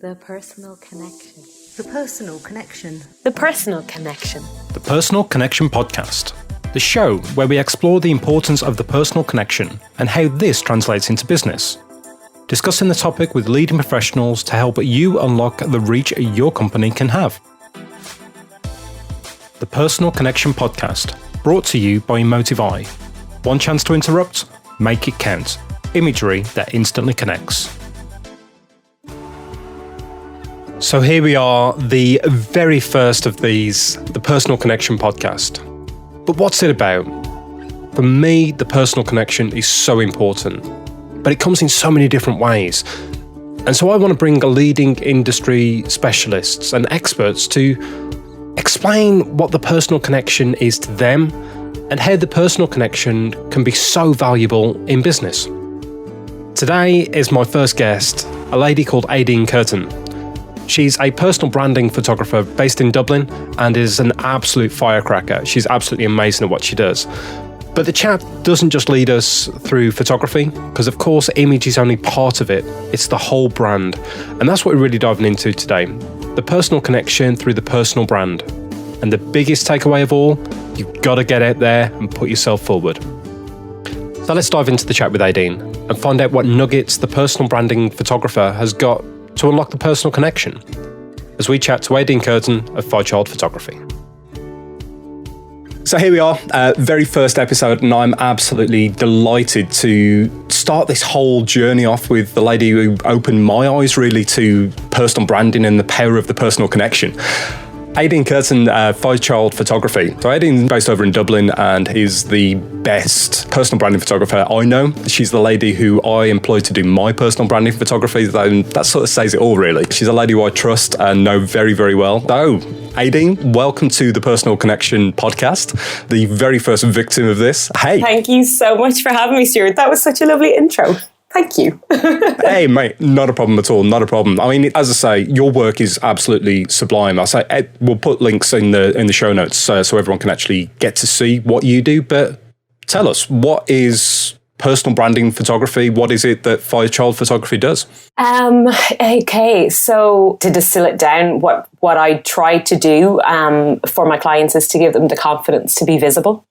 The personal connection. The personal connection. The personal connection. The Personal Connection Podcast, the show where we explore the importance of the personal connection and how this translates into business. Discussing the topic with leading professionals to help you unlock the reach your company can have. The Personal Connection Podcast, brought to you by Emotive. One chance to interrupt, make it count. Imagery that instantly connects. So here we are, the very first of these, the Personal Connection Podcast. But what's it about? For me, the personal connection is so important, but it comes in so many different ways. And so I want to bring a leading industry specialists and experts to explain what the personal connection is to them and how the personal connection can be so valuable in business. Today is my first guest, a lady called Eadaoin. She's a personal branding photographer based in Dublin and is an absolute firecracker. She's absolutely amazing at what she does. But the chat doesn't just lead us through photography, because of course image is only part of it. It's the whole brand. And that's what we're really diving into today. The personal connection through the personal brand. And the biggest takeaway of all, you've got to get out there and put yourself forward. So let's dive into the chat with Eadaoin and find out what nuggets the personal branding photographer has got to unlock the personal connection, as we chat to Eadaoin of Firechild Photography. So here we are, very first episode, and I'm absolutely delighted to start this whole journey off with the lady who opened my eyes really to personal branding and the power of the personal connection. Eadaoin, Firechild Photography. So Eadaoin based over in Dublin and is the best personal branding photographer I know. She's the lady who I employ to do my personal branding photography. That sort of says it all, really. She's a lady who I trust and know very, very well. So, Eadaoin, welcome to the Personal Connection Podcast, the very first victim of this. Hey. Thank you so much for having me, Stuart. That was such a lovely intro. Thank you. Hey, mate, not a problem at all. Not a problem. I mean, as I say, your work is absolutely sublime. We'll put links in the show notes so everyone can actually get to see what you do. But tell us, what is personal branding photography? What is it that Firechild Photography does? Okay, so to distill it down, what I try to do for my clients is to give them the confidence to be visible.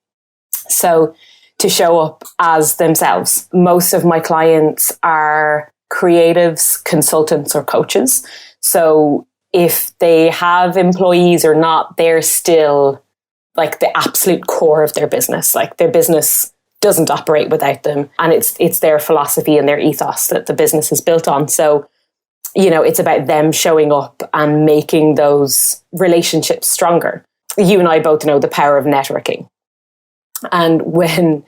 So to show up as themselves. Most of my clients are creatives, consultants, or coaches. So if they have employees or not, they're still like the absolute core of their business. Like their business doesn't operate without them. And it's their philosophy and their ethos that the business is built on. So, you know, it's about them showing up and making those relationships stronger. You and I both know the power of networking. And when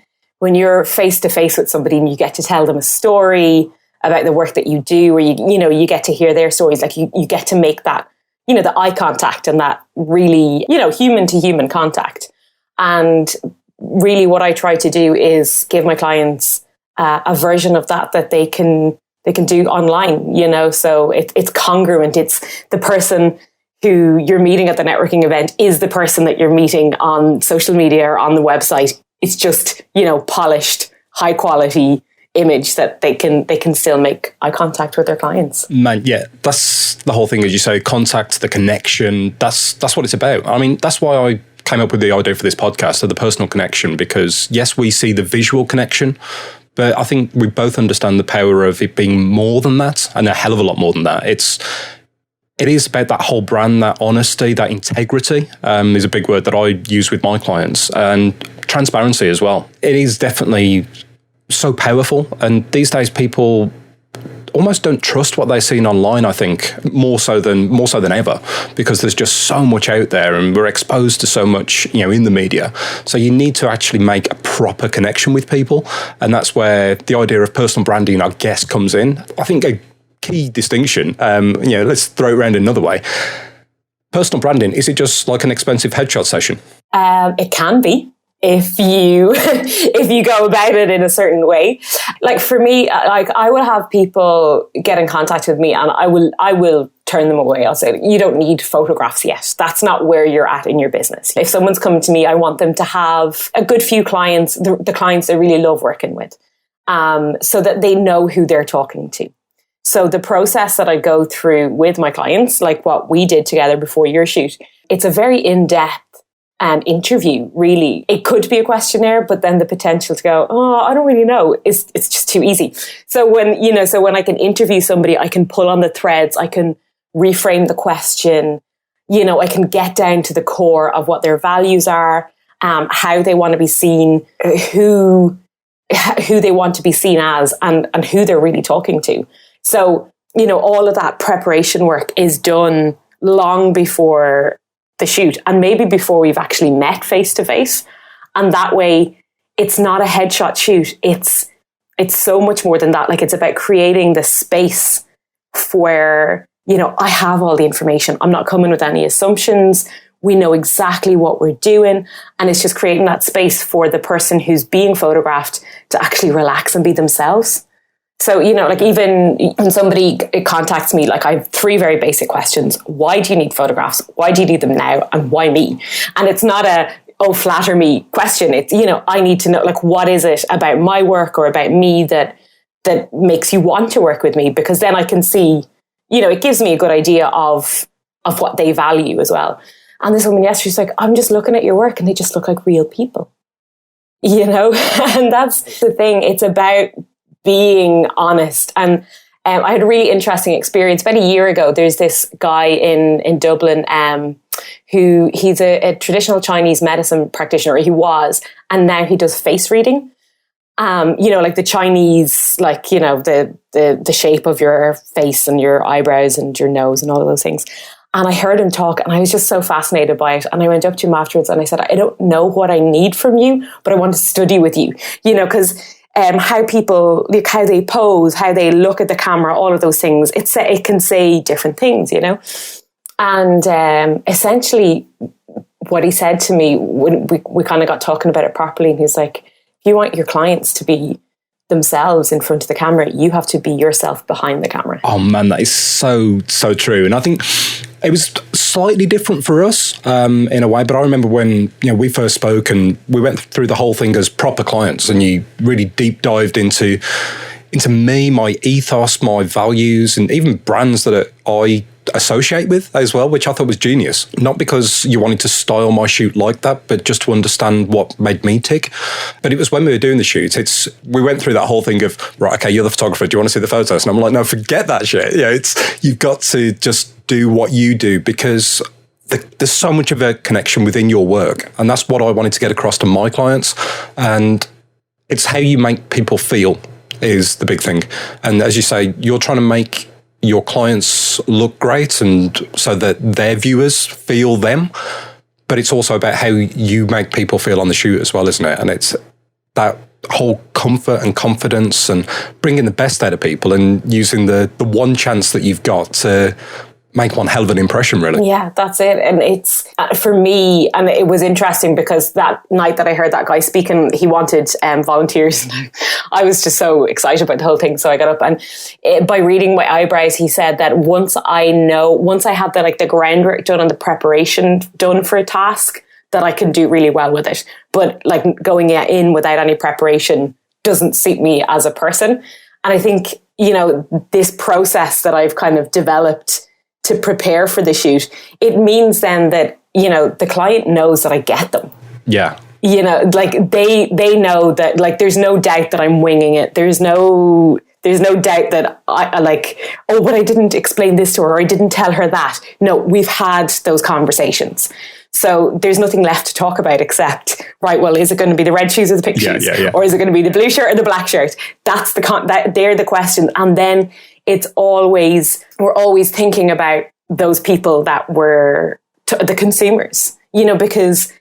you're face to face with somebody and you get to tell them a story about the work that you do, or you get to hear their stories, like you get to make that, the eye contact and that really, human to human contact. And really what I try to do is give my clients a version of that they can do online, so it's congruent. It's the person who you're meeting at the networking event is the person that you're meeting on social media or on the website. It's just, polished, high quality image that they can still make eye contact with their clients. Man, yeah, that's the whole thing, as you say, contact, the connection. That's what it's about. I mean, that's why I came up with the idea for this podcast of the personal connection, because yes, we see the visual connection, but I think we both understand the power of it being more than that, and a hell of a lot more than that. It is about that whole brand, that honesty, that integrity is a big word that I use with my clients, and transparency as well. It is definitely so powerful, and these days people almost don't trust what they're seeing online, I think, more so than ever, because there's just so much out there and we're exposed to so much, in the media. So you need to actually make a proper connection with people, and that's where the idea of personal branding, I guess, comes in. I think a key distinction, let's throw it around another way. Personal branding, is it just like an expensive headshot session? It can be, if you go about it in a certain way. Like for me, I will have people get in contact with me and I will turn them away. I'll say, you don't need photographs yet. That's not where you're at in your business. If someone's coming to me, I want them to have a good few clients, the clients they really love working with, so that they know who they're talking to. So the process that I go through with my clients, like what we did together before your shoot, it's a very in-depth interview, really. It could be a questionnaire, but then the potential to go, oh, I don't really know, it's just too easy. So when I can interview somebody, I can pull on the threads, I can reframe the question, I can get down to the core of what their values are, how they want to be seen, who they want to be seen as, and who they're really talking to. So, all of that preparation work is done long before the shoot, and maybe before we've actually met face to face. And that way, it's not a headshot shoot. It's so much more than that. Like, it's about creating the space where, I have all the information. I'm not coming with any assumptions. We know exactly what we're doing. And it's just creating that space for the person who's being photographed to actually relax and be themselves. So, like, even when somebody contacts me, like, I have 3 very basic questions. Why do you need photographs? Why do you need them now? And why me? And it's not flatter me question. It's, I need to know, like, what is it about my work or about me that makes you want to work with me? Because then I can see, it gives me a good idea of what they value as well. And this woman yesterday, she's like, I'm just looking at your work and they just look like real people, and that's the thing. It's about being honest. And I had a really interesting experience about a year ago. There's this guy in Dublin who he's a traditional Chinese medicine practitioner. He was, and now he does face reading. Like the Chinese, like, the shape of your face and your eyebrows and your nose and all of those things. And I heard him talk and I was just so fascinated by it. And I went up to him afterwards and I said, I don't know what I need from you, but I want to study with you, because how people, like, how they pose, how they look at the camera, all of those things, it can say different things, And essentially what he said to me, when we kind of got talking about it properly, and he's like, if you want your clients to be themselves in front of the camera, you have to be yourself behind the camera. Oh man, that is so true. And I think it was slightly different for us in a way, but I remember when we first spoke and we went through the whole thing as proper clients, and you really deep dived into me, my ethos, my values, and even brands that I associate with as well, which I thought was genius. Not because you wanted to style my shoot like that, but just to understand what made me tick. But it was when we were doing the shoot, we went through that whole thing of, right, okay, you're the photographer, do you want to see the photos? And I'm like, no, forget that shit. You've got to just do what you do, because there's so much of a connection within your work. And that's what I wanted to get across to my clients. And it's how you make people feel is the big thing. And as you say, you're trying to make your clients look great and so that their viewers feel them. But it's also about how you make people feel on the shoot as well, isn't it? And it's that whole comfort and confidence and bringing the best out of people and using the one chance that you've got to make one hell of an impression, really. Yeah, that's it. And it's, for me, and it was interesting because that night that I heard that guy speaking, he wanted volunteers. I was just so excited about the whole thing. So I got up and by reading my eyebrows, he said that once I have the groundwork done and the preparation done for a task, that I can do really well with it. But like going in without any preparation doesn't suit me as a person. And I think, this process that I've kind of developed to prepare for the shoot, it means then that, the client knows that I get them. Yeah. Like they know that, like, there's no doubt that I'm winging it. There's no doubt that I like, oh, but I didn't explain this to her, or I didn't tell her that. No, we've had those conversations. So there's nothing left to talk about except, right, well, is it going to be the red shoes or the pink shoes? Yeah. Or is it going to be the blue shirt or the black shirt? That's they're the questions. And then we're always thinking about those people that were the consumers, because,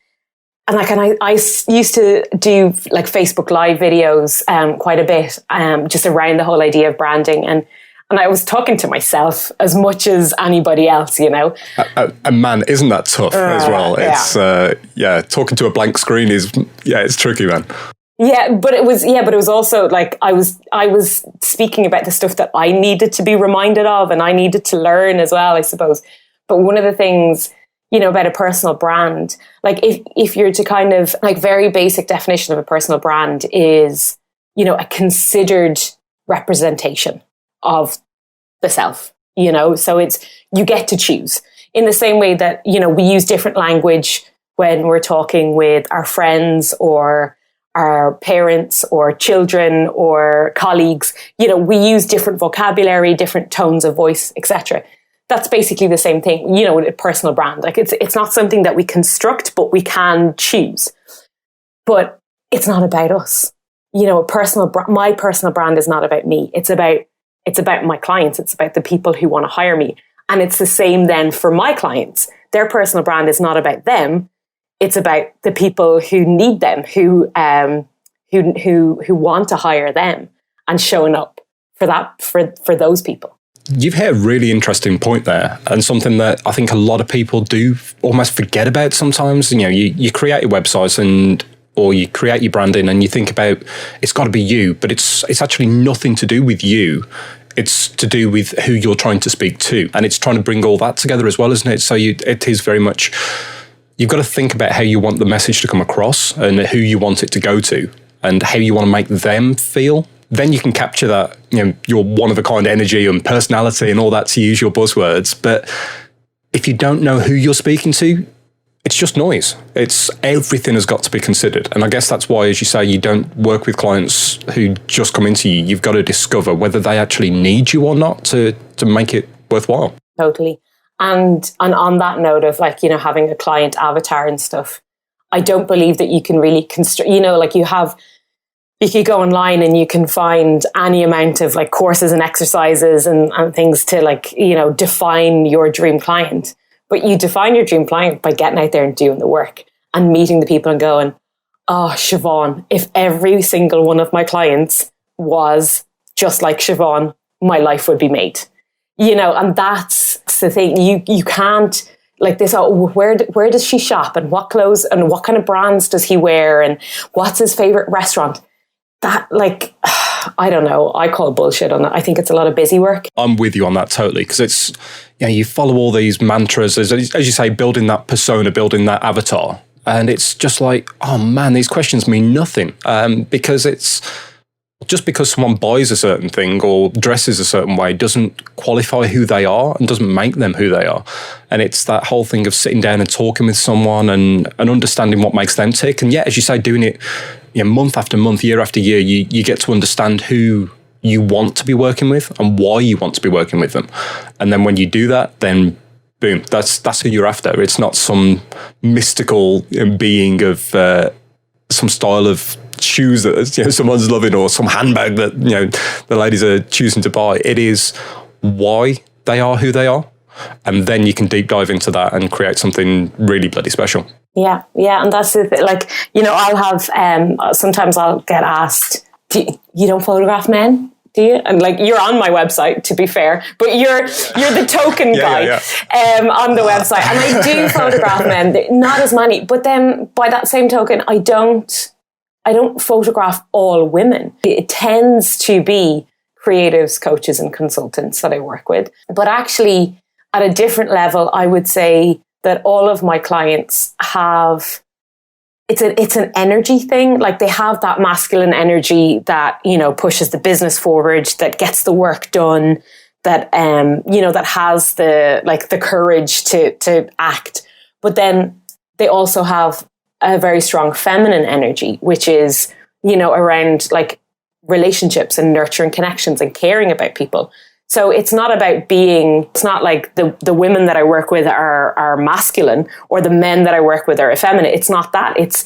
and I used to do like Facebook Live videos quite a bit, just around the whole idea of branding, and I was talking to myself as much as anybody else, And man, isn't that tough as well? It's talking to a blank screen it's tricky, man. Yeah, but it was also like I was speaking about the stuff that I needed to be reminded of and I needed to learn as well, I suppose. But one of the things, about a personal brand, like if you're to kind of like very basic definition of a personal brand is, a considered representation of the self, so you get to choose in the same way that, we use different language when we're talking with our friends or our parents or children or colleagues. We use different vocabulary, different tones of voice, etc. That's basically the same thing, with a personal brand. Like it's not something that we construct, but we can choose. But it's not about us. My personal brand is not about me. It's about my clients. It's about the people who want to hire me. And it's the same then for my clients. Their personal brand is not about them. It's about the people who need them, who want to hire them, and showing up for those people. You've hit a really interesting point there, and something that I think a lot of people do almost forget about sometimes. You create your websites or you create your branding and you think about it's got to be you, but it's actually nothing to do with you. It's to do with who you're trying to speak to, and it's trying to bring all that together as well, isn't it? So it is very much, you've got to think about how you want the message to come across and who you want it to go to and how you want to make them feel. Then you can capture that, your one-of-a-kind energy and personality and all that, to use your buzzwords. But if you don't know who you're speaking to, it's just noise. Everything has got to be considered. And I guess that's why, as you say, you don't work with clients who just come into you. You've got to discover whether they actually need you or not to make it worthwhile. Totally. And on that note of having a client avatar and stuff, I don't believe that you can really construct, you could go online and you can find any amount of courses and exercises and things to define your dream client. But you define your dream client by getting out there and doing the work and meeting the people and going, oh, Siobhan, if every single one of my clients was just like Siobhan, my life would be made. And that's the thing. You can't this, where does she shop and what clothes and what kind of brands does he wear and what's his favorite restaurant? That I don't know. I call bullshit on that. I think it's a lot of busy work. I'm with you on that totally, because it's, you follow all these mantras, as you say, building that persona, building that avatar. And it's just oh man, these questions mean nothing. Because it's just because someone buys a certain thing or dresses a certain way doesn't qualify who they are and doesn't make them who they are. And it's that whole thing of sitting down and talking with someone and understanding what makes them tick. And as you say, doing it month after month, year after year, you get to understand who you want to be working with and why you want to be working with them. And then when you do that, then boom, that's who you're after. It's not some mystical being of some style of shoes that someone's loving or some handbag that the ladies are choosing to buy. It is why they are who they are. And then you can deep dive into that and create something really bloody special. Yeah. And that's the thing. I'll have, sometimes I'll get asked, you don't photograph men, do you? And you're on my website, to be fair, but you're the token guy on the website. And I do photograph men, not as many, but then by that same token, I don't photograph all women. It tends to be creatives, coaches and consultants that I work with. But actually, at a different level, I would say that all of my clients have, it's an energy thing. They have that masculine energy that, pushes the business forward, that gets the work done, that, that has the courage to act. But then they also have a very strong feminine energy, which is, around relationships and nurturing connections and caring about people. So it's not about it's not like the women that I work with are masculine or the men that I work with are effeminate. It's not that. It's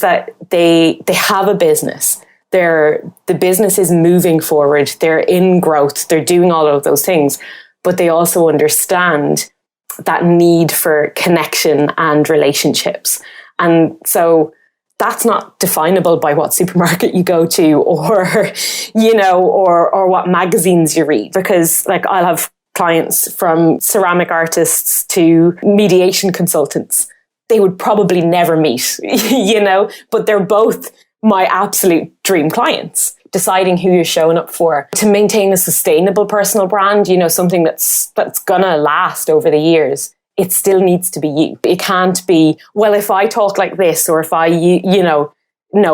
that they have a business. The business is moving forward. They're in growth. They're doing all of those things, but they also understand that need for connection and relationships. And so that's not definable by what supermarket you go to or, or what magazines you read. Because I'll have clients from ceramic artists to mediation consultants. They would probably never meet, but they're both my absolute dream clients. Deciding who you're showing up for to maintain a sustainable personal brand, something that's gonna last over the years. It still needs to be you. It can't be, well, if I talk like this or if no,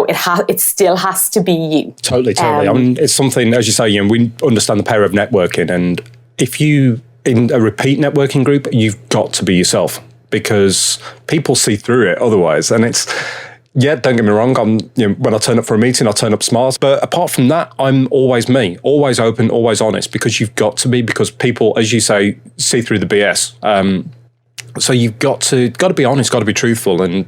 it still has to be you. Totally. I mean, it's something, as you say, we understand the power of networking, and if you in a repeat networking group, you've got to be yourself because people see through it otherwise. And it's, yeah, don't get me wrong. When I turn up for a meeting, I turn up smart. But apart from that, I'm always me, always open, always honest, because you've got to be, because people, as you say, see through the BS. So you've got to be honest, got to be truthful, and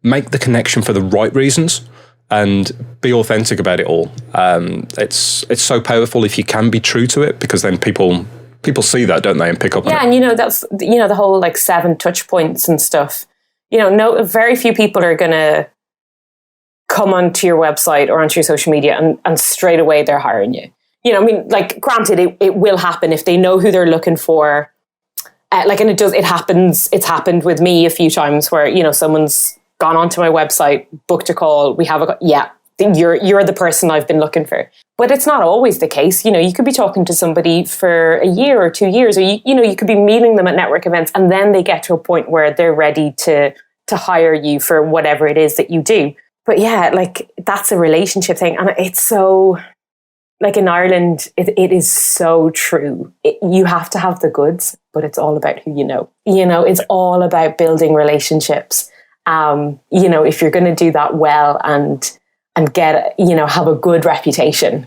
make the connection for the right reasons, and be authentic about it all. It's so powerful if you can be true to it, because then people see that, don't they, and pick up on it. Yeah, and that's the whole 7 touch points and stuff. Very few people are gonna come onto your website or onto your social media and straight away they're hiring you. Granted, it will happen if they know who they're looking for. And it happens. It's happened with me a few times where, someone's gone onto my website, booked a call. You're the person I've been looking for. But it's not always the case. You could be talking to somebody for a year or 2 years, or, you could be meeting them at network events, and then they get to a point where they're ready to hire you for whatever it is that you do. But yeah, that's a relationship thing. And it's so, in Ireland, it is so true. You have to have the goods, but it's all about who you know. It's all about building relationships. If you're going to do that well and get, have a good reputation,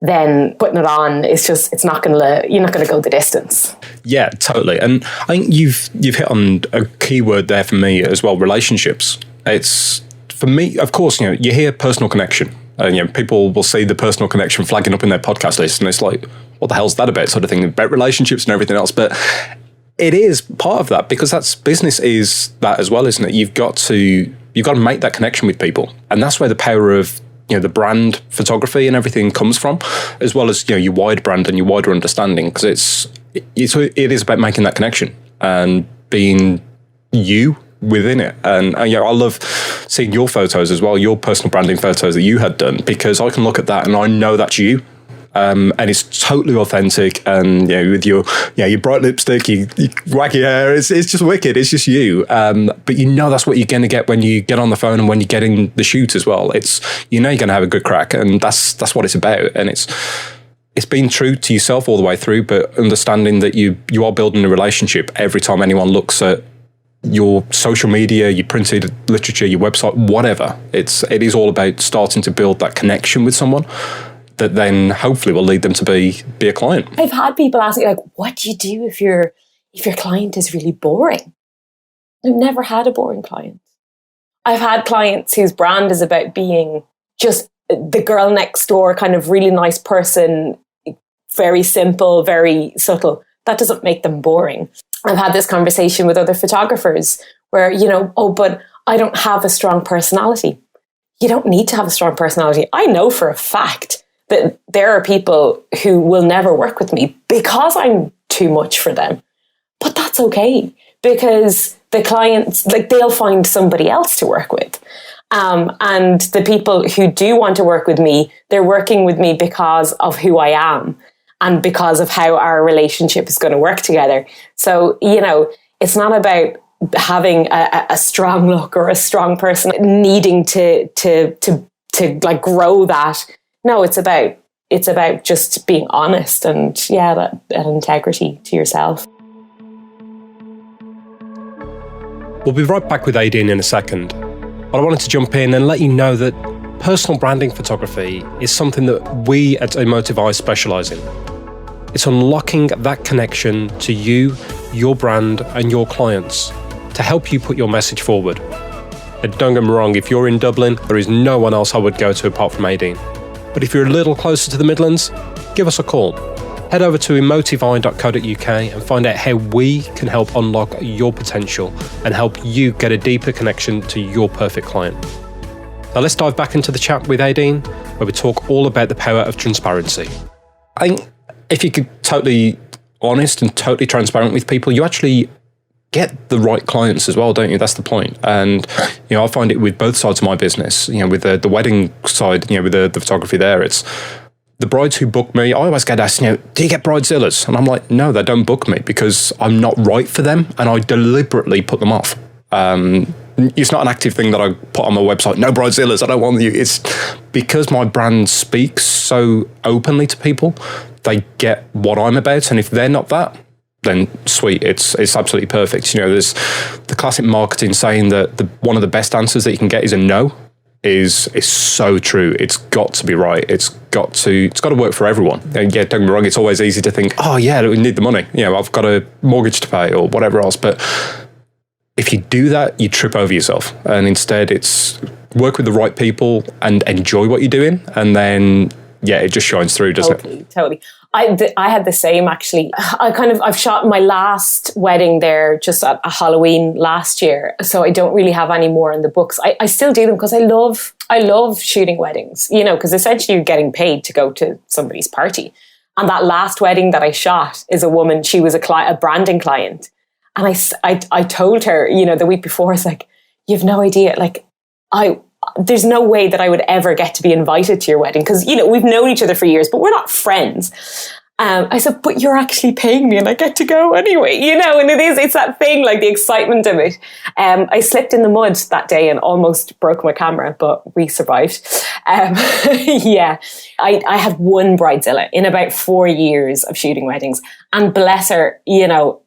then putting it on, you're not going to go the distance. Yeah, totally. And I think you've hit on a key word there for me as well, relationships. It's, for me, of course, you hear personal connection. People will see the personal connection flagging up in their podcast list, and it's like, what the hell's that about? Sort of thing, about relationships and everything else. But it is part of that, because that's business is that as well, isn't it? You've got to make that connection with people, and that's where the power of the brand photography and everything comes from, as well as your wide brand and your wider understanding, because it is about making that connection and being you within it. And I love seeing your photos as well, your personal branding photos that you had done, because I can look at that and I know that's you. And it's totally authentic, and with your bright lipstick, your wacky hair, it's just wicked. It's just you. But that's what you're going to get when you get on the phone and when you get in the shoot as well. It's you're going to have a good crack, and that's what it's about. And it's being true to yourself all the way through, but understanding that you are building a relationship every time anyone looks at your social media, your printed literature, your website, whatever. It is all about starting to build that connection with someone that then hopefully will lead them to be a client. I've had people ask me, what do you do if your client is really boring? I've never had a boring client. I've had clients whose brand is about being just the girl next door, kind of really nice person, very simple, very subtle. That doesn't make them boring. I've had this conversation with other photographers where, but I don't have a strong personality. You don't need to have a strong personality. I know for a fact that there are people who will never work with me because I'm too much for them. But that's okay, because the clients, they'll find somebody else to work with. And the people who do want to work with me, they're working with me because of who I am and because of how our relationship is going to work together. So, it's not about having a strong look or a strong person needing to grow that. No, it's about just being honest and that integrity to yourself. We'll be right back with Eadaoin in a second, but I wanted to jump in and let you know that personal branding photography is something that we at Emotive specialise in. It's unlocking that connection to you, your brand and your clients to help you put your message forward. And don't get me wrong, if you're in Dublin, there is no one else I would go to apart from Eadaoin. But if you're a little closer to the Midlands, give us a call. Head over to emotiveye.co.uk and find out how we can help unlock your potential and help you get a deeper connection to your perfect client. Now let's dive back into the chat with Eadaoin, where we talk all about the power of transparency. I think if you could totally honest and totally transparent with people, you actually get the right clients as well, don't you? That's the point. And, I find it with both sides of my business, with the wedding side, with the photography there, it's the brides who book me. I always get asked, do you get bridezillas? And I'm like, no, they don't book me because I'm not right for them. And I deliberately put them off. It's not an active thing that I put on my website. No bridezillas, I don't want you. It's because my brand speaks so openly to people they get what I'm about. And if they're not that, then sweet, it's absolutely perfect. You know, there's the classic marketing saying that one of the best answers that you can get is a no. Is so true. It's got to be right. It's got to work for everyone. And yeah, don't get me wrong, it's always easy to think, oh yeah, we need the money. You know, I've got a mortgage to pay or whatever else. But if you do that, you trip over yourself. And instead it's work with the right people and enjoy what you're doing. And then, yeah, it just shines through, doesn't it? Totally. I had the same, actually. I've shot my last wedding there just at a Halloween last year. So I don't really have any more in the books. I still do them because I love shooting weddings, you know, because essentially you're getting paid to go to somebody's party. And that last wedding that I shot is a woman, she was a branding client. And I told her, you know, the week before, I was like, you've no idea, like, there's no way that I would ever get to be invited to your wedding because, you know, we've known each other for years, but we're not friends. I said, but you're actually paying me and I get to go anyway, you know, and it's that thing, like the excitement of it. I slipped in the mud that day and almost broke my camera, but we survived. Yeah, I had one bridezilla in about 4 years of shooting weddings, and bless her, you know,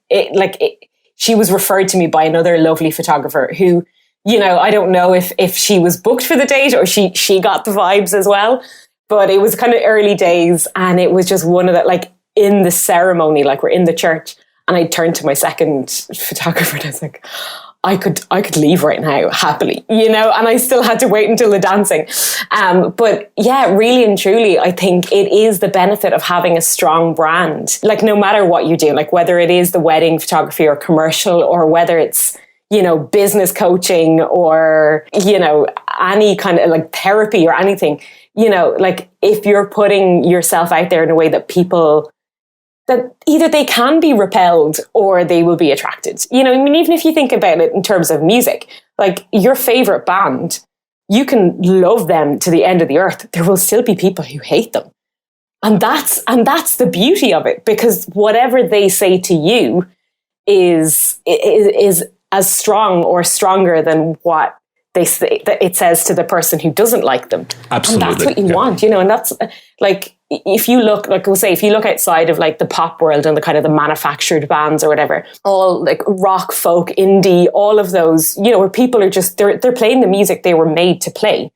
she was referred to me by another lovely photographer who, you know, I don't know if she was booked for the date or she got the vibes as well, but it was kind of early days, and it was just one of the, like, in the ceremony, like we're in the church, and I turned to my second photographer and I was like, I could leave right now happily, you know, and I still had to wait until the dancing. But yeah, really and truly, I think it is the benefit of having a strong brand. Like, no matter what you do, like whether it is the wedding photography or commercial, or whether it's, you know, business coaching or, you know, any kind of like therapy or anything, you know, like if you're putting yourself out there in a way that people, that either they can be repelled or they will be attracted. You know, I mean, even if you think about it in terms of music, like your favorite band, you can love them to the end of the earth. There will still be people who hate them. And that's the beauty of it, because whatever they say to you is as strong or stronger than what they say that it says to the person who doesn't like them. Absolutely. And that's what you want, you know, and that's like, if you look, like we'll say, if you look outside of like the pop world and the kind of the manufactured bands or whatever, all like rock, folk, indie, all of those, you know, where people are just, they're playing the music they were made to play,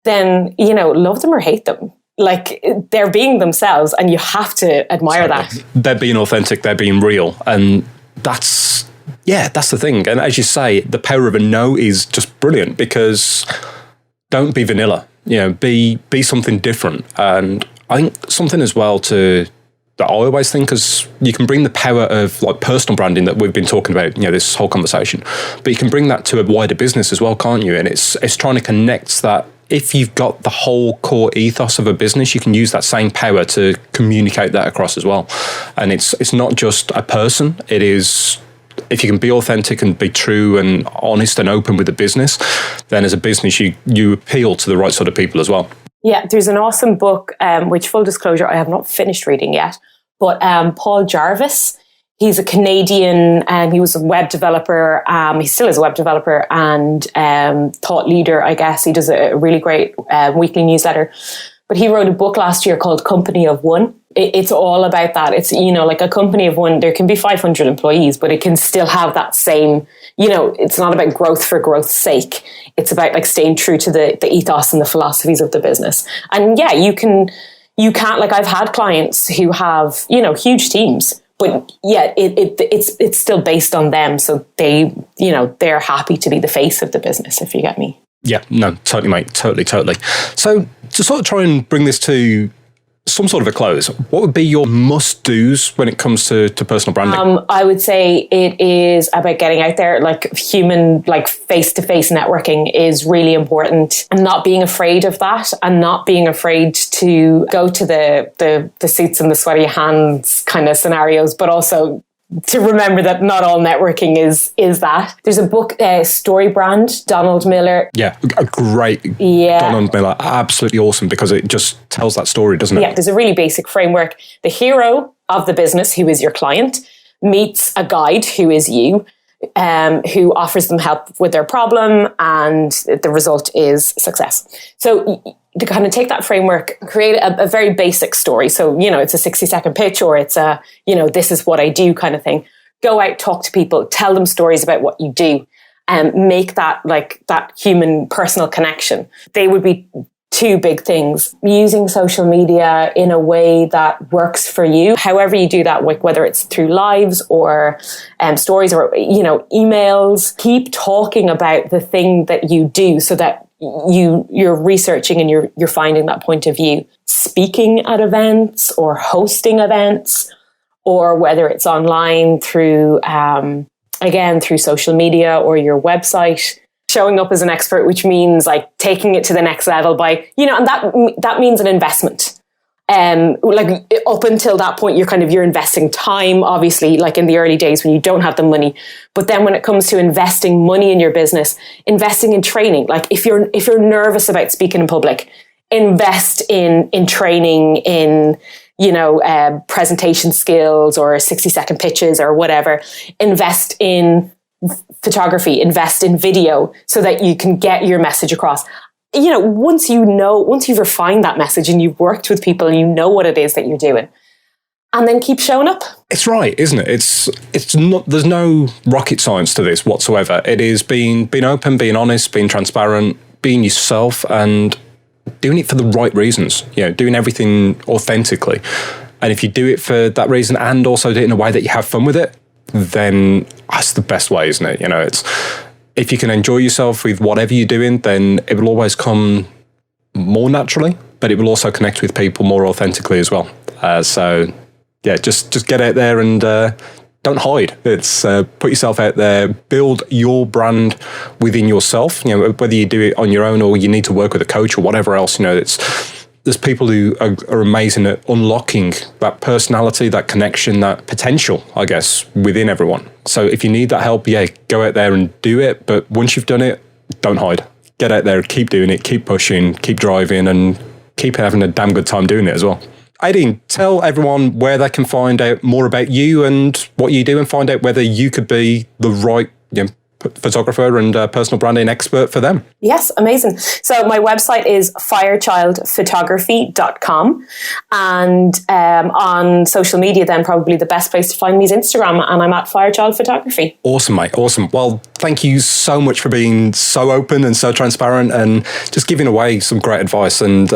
then, you know, love them or hate them. Like, they're being themselves and you have to admire that. They're being authentic, they're being real. And that's the thing. And as you say, the power of a no is just brilliant, because don't be vanilla, you know, be something different. And I think something as well that I always think is you can bring the power of like personal branding that we've been talking about, you know, this whole conversation, but you can bring that to a wider business as well, can't you? And it's trying to connect that. If you've got the whole core ethos of a business, you can use that same power to communicate that across as well. And it's not just a person. It is, if you can be authentic and be true and honest and open with the business, then as a business, you appeal to the right sort of people as well. Yeah, there's an awesome book, which, full disclosure, I have not finished reading yet, but Paul Jarvis, he's a Canadian, and he was a web developer. He still is a web developer and thought leader, I guess. He does a really great weekly newsletter. But he wrote a book last year called Company of One. It's all about that. It's, you know, like a company of one, there can be 500 employees, but it can still have that same, you know, it's not about growth for growth's sake. It's about like staying true to the ethos and the philosophies of the business. And yeah, you can't, like, I've had clients who have, you know, huge teams, but yeah, it's still based on them. So they, you know, they're happy to be the face of the business, if you get me. Yeah, no, totally, mate. Totally. So to sort of try and bring this to some sort of a close, what would be your must-dos when it comes to personal branding? I would say it is about getting out there. Like, human, like face-to-face networking is really important, and not being afraid of that, and not being afraid to go to the suits and the sweaty hands kind of scenarios, but also to remember that not all networking is that. There's a book, Story Brand, Donald Miller. Yeah, a great Donald Miller. Absolutely awesome, because it just tells that story, doesn't it? Yeah, there's a really basic framework. The hero of the business, who is your client, meets a guide, who is you, who offers them help with their problem, and the result is success. So to kind of take that framework, create a very basic story. So, it's a 60-second pitch, or it's a, this is what I do kind of thing. Go out, talk to people, tell them stories about what you do, and make that human personal connection. They would be two big things. Using social media in a way that works for you, however you do that, whether it's through lives or stories or emails. Keep talking about the thing that you do so that you're researching and you're finding that point of view. Speaking at events or hosting events, or whether it's online through through social media or your website. Showing up as an expert, which means like taking it to the next level by, and that means an investment. Up until that point, you're investing time, obviously, like in the early days when you don't have the money. But then when it comes to investing money in your business, investing in training, like if you're nervous about speaking in public, invest in training in, presentation skills or 60-second pitches or whatever. Invest in photography, invest in video so that you can get your message across. Once you've refined that message and you've worked with people and you know what it is that you're doing, and then keep showing up. It's right, isn't it? It's not. There's no rocket science to this whatsoever. It is being open, being honest, being transparent, being yourself, and doing it for the right reasons. Doing everything authentically. And if you do it for that reason and also do it in a way that you have fun with it, then that's the best way, isn't it? It's if you can enjoy yourself with whatever you're doing, then it will always come more naturally, but it will also connect with people more authentically as well. So yeah, just get out there and don't hide. It's put yourself out there, build your brand within yourself. Whether you do it on your own or you need to work with a coach or whatever else. There's people who are amazing at unlocking that personality, that connection, that potential, I guess, within everyone. So if you need that help, go out there and do it. But once you've done it, don't hide. Get out there, keep doing it, keep pushing, keep driving, and keep having a damn good time doing it as well. Eadaoin, tell everyone where they can find out more about you and what you do, and find out whether you could be the right photographer and personal branding expert for them. Yes, amazing. So my website is firechildphotography.com, and on social media then probably the best place to find me is Instagram, and I'm at Firechild Photography. Awesome, mate. Awesome. Well, thank you so much for being so open and so transparent and just giving away some great advice and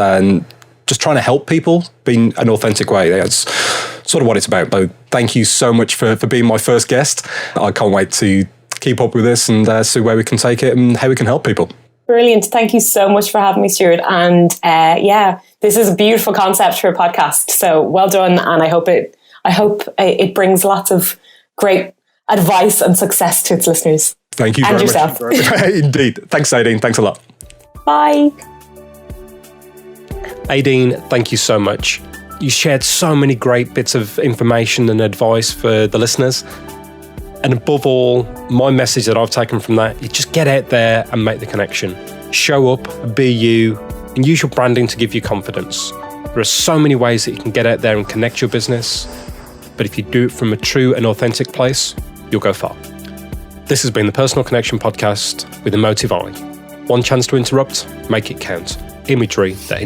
just trying to help people in an authentic way. That's sort of what it's about. But thank you so much for being my first guest. I can't wait to keep up with this and see where we can take it and how we can help people. Brilliant. Thank you so much for having me, Stuart. And this is a beautiful concept for a podcast. So well done. And I hope it brings lots of great advice and success to its listeners. Thank you and very yourself. much. Indeed. Thanks, Eadaoin. Thanks a lot. Bye. Eadaoin, thank you so much. You shared so many great bits of information and advice for the listeners. And above all, my message that I've taken from that is just get out there and make the connection. Show up, be you, and use your branding to give you confidence. There are so many ways that you can get out there and connect your business, but if you do it from a true and authentic place, you'll go far. This has been the Personal Connection Podcast with Emotive Eye. One chance to interrupt, make it count. Imagery that